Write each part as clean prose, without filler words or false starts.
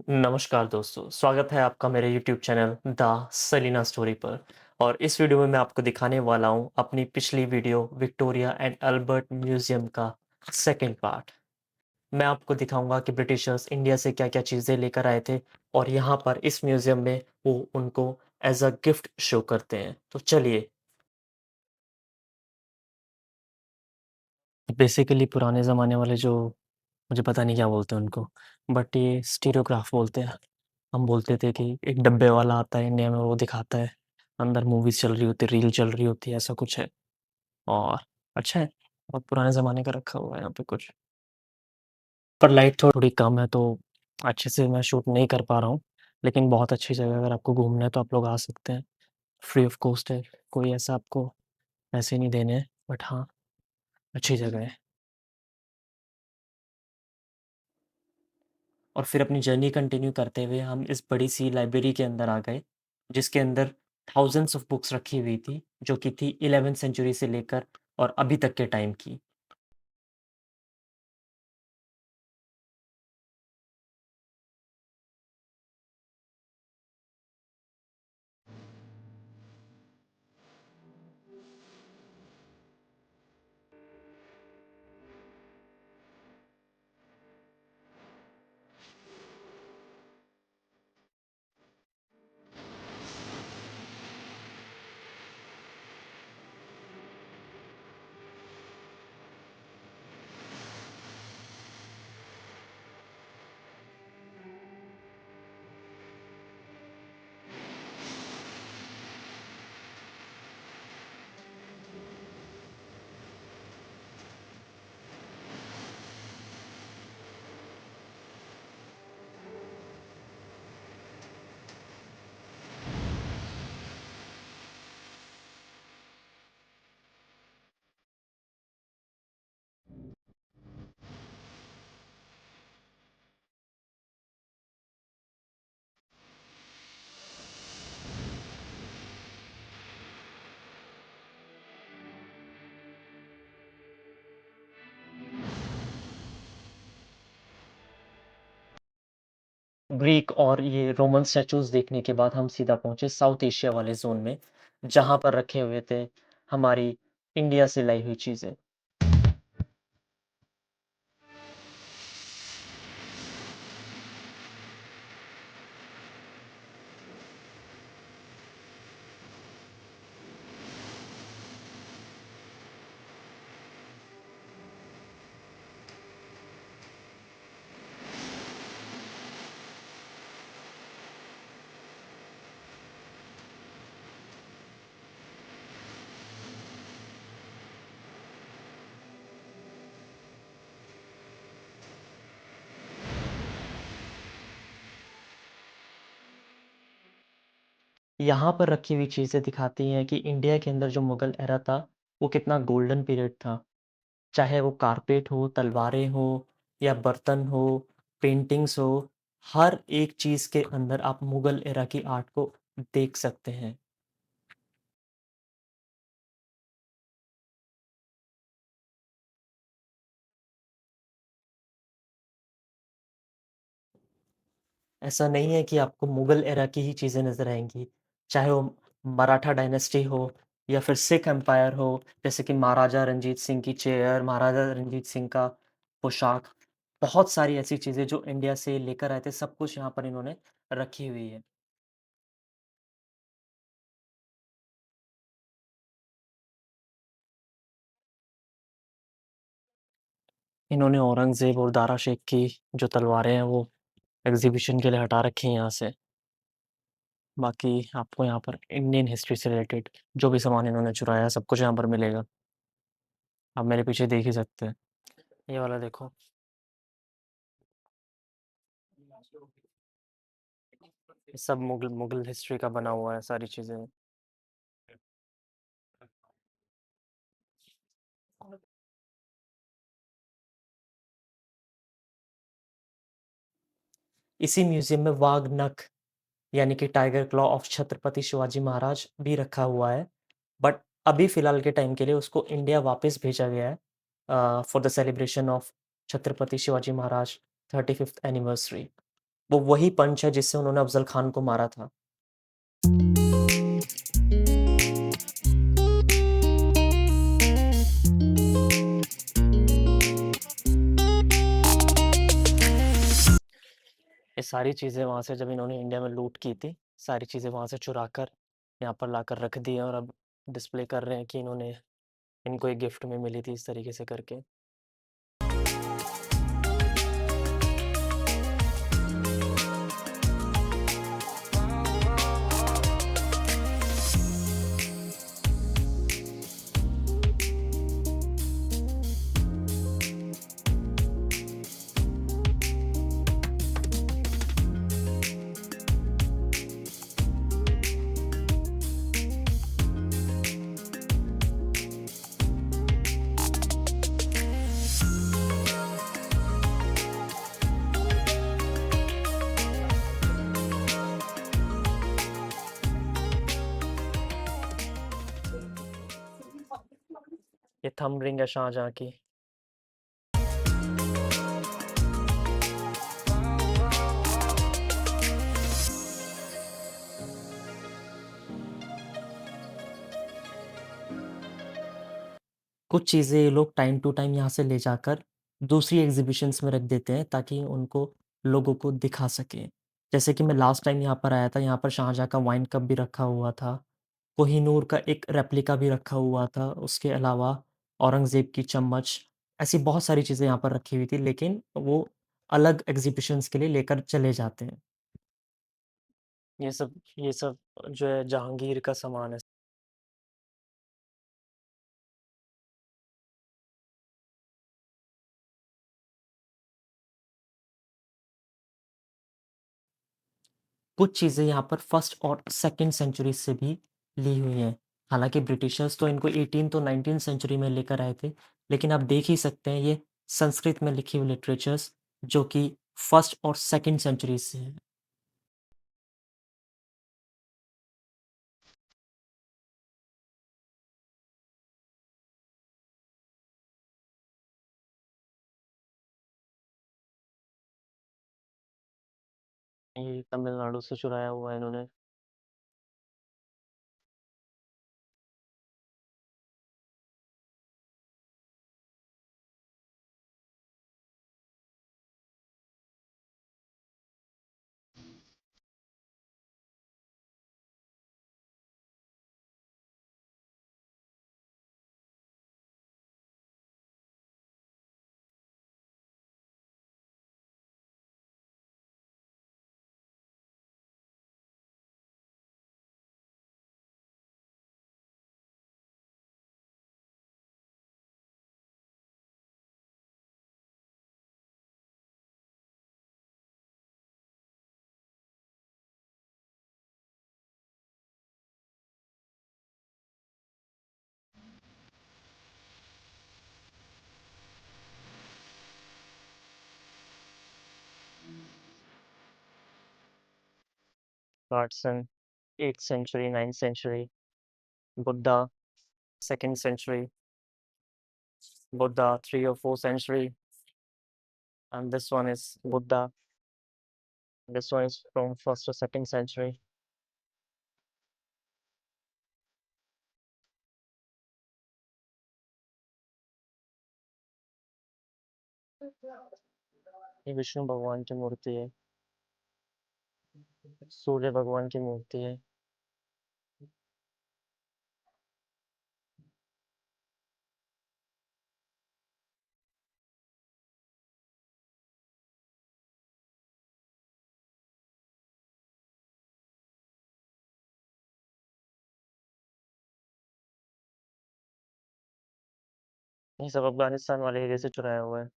नमस्कार दोस्तों, स्वागत है आपका मेरे YouTube channel the Salina story पर। और इस वीडियो में मैं आपको दिखाने वाला हूँ अपनी पिछली video Victoria and Albert museum का सेकंड पार्ट। मैं आपको दिखाऊंगा कि ब्रिटिशर्स इंडिया से क्या-क्या चीज़ें लेकर आए थे और यहाँ पर इस म्यूजियम में वो उनको एज़ अ गिफ्ट शो करते हैं। तो चलिए, बेसिकली पुराने ज़माने वाले जो मुझे पता नहीं क्या बोलते हैं उनको, बट ये स्टीरियोग्राफ बोलते हैं। हम बोलते थे कि एक डब्बे वाला आता है इंडिया में, वो दिखाता है, अंदर मूवीज़ चल रही होती है, रील चल रही होती है, ऐसा कुछ है। और अच्छा है, बहुत पुराने ज़माने का रखा हुआ है यहाँ पे कुछ। पर लाइट थोड़ी कम है तो अच्छे से मैं शूट नहीं कर पा रहा हूँ, लेकिन बहुत अच्छी जगह है, अगर आपको घूमना है तो आप लोग आ सकते हैं। फ्री ऑफ कॉस्ट है, कोई ऐसा आपको पैसे नहीं देने हैं, बट हाँ, अच्छी जगह है। और फिर अपनी जर्नी कंटिन्यू करते हुए हम इस बड़ी-सी लाइब्रेरी के अंदर आ गए, जिसके अंदर थाउज़ेंड्स ऑफ बुक्स रखी हुई थी, जो कि थी 11th सेंचुरी से लेकर और अभी तक के टाइम की। ग्रीक और ये रोमन स्टैचूज़ देखने के बाद हम सीधा पहुँचे साउथ एशिया वाले ज़ोन में, जहाँ पर रखे हुए थे हमारी इंडिया से लाई हुई चीज़ें। यहाँ पर रखी हुई चीज़ें दिखाती हैं कि इंडिया के अंदर जो मुगल एरा था, वो कितना गोल्डन पीरियड था। चाहे वो कारपेट हो, तलवारें हो या बर्तन हो, पेंटिंग्स हो, हर एक चीज़ के अंदर आप मुगल एरा की आर्ट को देख सकते हैं। ऐसा नहीं है कि आपको मुगल एरा की ही चीज़ें नज़र आएँगी, चाहे वो मराठा डायनेस्टी हो या फिर सिख एम्पायर हो, जैसे कि महाराजा रंजीत सिंह की चेयर, महाराजा रंजीत सिंह का पोशाक, बहुत सारी ऐसी चीज़ें जो इंडिया से लेकर आए थे, सब कुछ यहाँ पर इन्होंने रखी हुई है। इन्होंने औरंगज़ेब और दारा शेख की जो तलवारें हैं, वो एग्ज़िबिशन के लिए हटा रखी हैं यहाँ से। बाकी आपको यहाँ पर इंडियन हिस्ट्री से रिलेटेड जो भी सामान इन्होंने चुराया है, सब कुछ यहाँ पर मिलेगा। आप मेरे पीछे देख ही सकते हैं। ये वाला देखो। ये सब मुगल मुगल हिस्ट्री का बना हुआ है, सारी चीज़ें। इसी म्यूज़ियम में वाघ नख यानी कि tiger claw of Chhatrapati Shivaji Maharaj भी रखा हुआ है। बट अभी फ़िलहाल के टाइम के लिए उसको इंडिया वापस भेजा गया है for the celebration of Chhatrapati Shivaji Maharaj 35th anniversary. वो वही पंच है जिससे उन्होंने अफ़ज़ल खान को मारा था। ये सारी चीज़ें वहाँ से जब इन्होंने इंडिया में लूट की थी, सारी चीज़ें वहाँ से चुरा कर यहाँ पर लाकर रख दी हैं और अब डिस्प्ले कर रहे हैं कि इन्होंने इनको एक गिफ्ट में मिली थी इस तरीके से करके। ये थंब रिंग है शाहजहाँ की। कुछ चीज़ें ये लोग टाइम टू टाइम यहाँ से ले जाकर दूसरी एग्ज़िबिशन्स में रख देते हैं ताकि उनको लोगों को दिखा सकें। जैसे कि मैं लास्ट टाइम यहाँ पर आया था, यहाँ पर शाहजहाँ का वाइन कप भी रखा हुआ था। कोहिनूर का एक रेप्लिका भी रखा हुआ था। उसके अलावा औरंगज़ेब की चम्मच, ऐसी बहुत सारी चीज़ें यहाँ पर रखी हुई थी, लेकिन वो अलग एग्ज़िबिशन्स के लिए लेकर चले जाते हैं। ये सब जो है जहांगीर का सामान है। कुछ चीज़ें यहाँ पर फर्स्ट और सेकंड सेंचुरी से भी ली हुई हैं। हालाँकि ब्रिटिशर्स तो इनको 18th तो 19th सेंचुरी में लेकर आए थे, लेकिन आप देख ही सकते हैं ये संस्कृत में लिखी हुई लिटरेचर्स जो कि फर्स्ट और सेकंड सेंचुरी से हैं। ये तमिलनाडु से चुराया हुआ है इन्होंने। गार्डसन 8th century, 9th century, Buddha 2nd century, Buddha 3 or 4 century, and this one is Buddha. This one is from 1st or 2nd century. ये विष्णु भगवान की मूर्ति है, सूर्य भगवान की मूर्ति है। ये सब अफ़गानिस्तान वाले एरिया से चुराया हुआ है।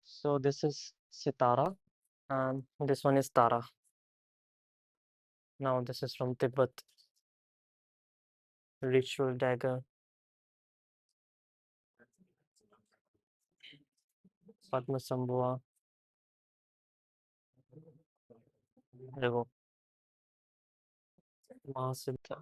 So this is Sitara, and this one is Tara. Now this is from Tibet. Ritual dagger, Padmasambhava. देखो महासिद्ध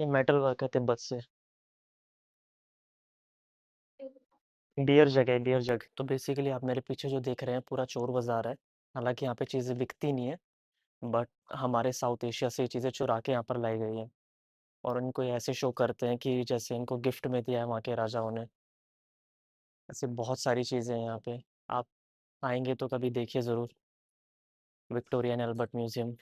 ये मेटल वर्क है तिब्बत से। बियर जग है, बियर जग। तो बेसिकली आप मेरे पीछे जो देख रहे हैं पूरा चोर बाज़ार है। हालाँकि यहाँ पे चीज़ें बिकती नहीं है, बट हमारे साउथ एशिया से ये चीज़ें चुरा के यहाँ पर लाई गई हैं और इनको ये ऐसे शो करते हैं कि जैसे इनको गिफ्ट में दिया है वहाँ के राजाओं ने। ऐसी बहुत सारी चीज़ें हैं यहाँ पे। आप आएँगे तो कभी देखिए ज़रूर, विक्टोरिया एंड अल्बर्ट म्यूज़ियम।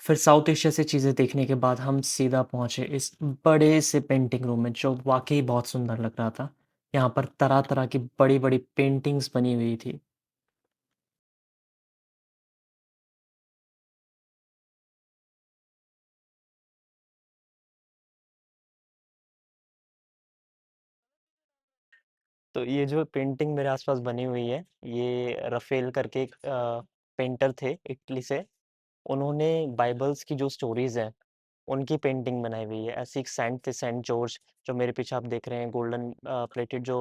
फिर साउथ एशिया से चीज़ें देखने के बाद हम सीधा पहुँचे इस बड़े से पेंटिंग रूम में, जो वाक़ई बहुत सुंदर लग रहा था। यहाँ पर तरह-तरह की बड़ी-बड़ी पेंटिंग्स बनी हुई थी। तो ये जो पेंटिंग मेरे आस-पास बनी हुई है, ये रफ़ेल करके एक पेंटर थे इटली से। उन्होंने बाइबल्स की जो स्टोरीज़ हैं, उनकी पेंटिंग बनाई हुई है। ऐसी एक सेंट थे, सेंट जॉर्ज, जो मेरे पीछे आप देख रहे हैं, गोल्डन प्लेटेड जो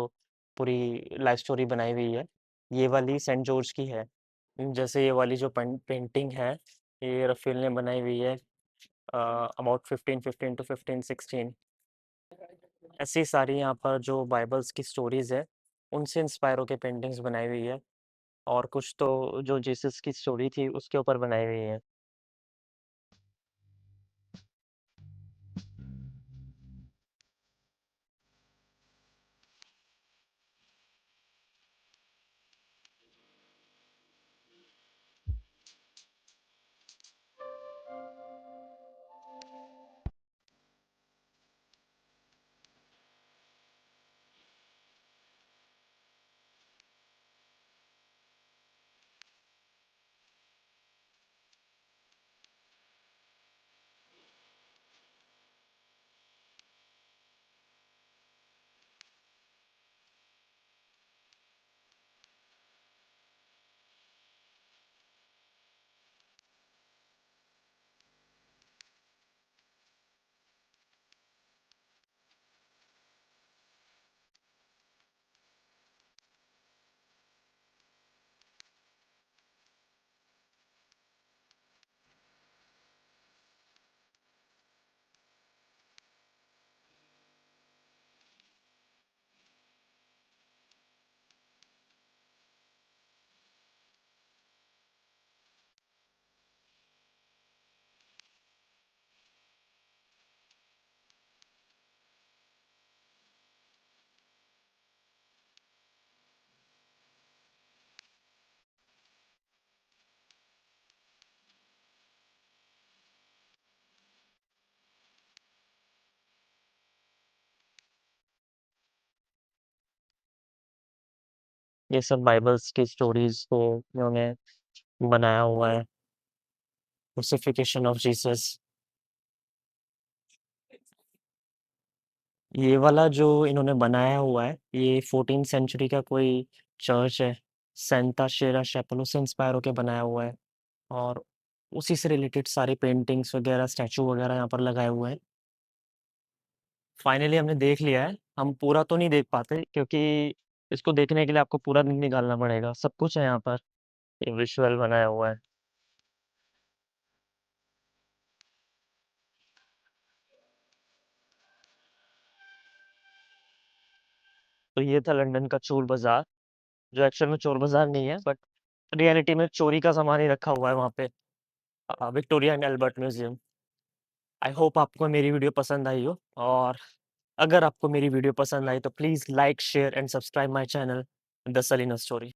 पूरी लाइफ़ स्टोरी बनाई हुई है, ये वाली सेंट जॉर्ज की है। जैसे ये वाली जो पेंटिंग है, ये रफ़ेल ने बनाई हुई है अबाउट 1515 टू 1516। ऐसी सारी यहाँ पर जो बाइबल्स की स्टोरीज़ है, उनसे इंस्पायर होके पेंटिंग्स बनाई हुई है और कुछ तो जो जीसस की स्टोरी थी, उसके ऊपर बनाई हुई है। ये सब बाइबल्स की स्टोरीज़ को इन्होंने बनाया हुआ है। Crucifixion of Jesus. ये वाला जो इन्होंने बनाया हुआ है, ये 14th सेंचुरी का कोई चर्च है। सेंटा शेरा चैपल उससे इंस्पायर होके बनाया हुआ है और उसी से रिलेटेड सारी पेंटिंग्स वगैरह, स्टैचू वगैरह यहाँ पर लगाए हुए हैं। फाइनली हमने देख लिया है। हम पूरा तो नहीं देख पाते क्योंकि इसको देखने के लिए आपको पूरा दिन निकालना पड़ेगा। सब कुछ है यहाँ पर, ये विजुअल बनाया हुआ है। तो ये था लंदन का चोर बाज़ार, जो एक्चुअल में चोर बाज़ार नहीं है, बट रियलिटी में चोरी का सामान ही रखा हुआ है वहाँ पे। Victoria and Albert museum. I hope आपको मेरी वीडियो पसंद आई हो, और अगर आपको मेरी वीडियो पसंद आई तो please like, share and subscribe my channel the Salina story.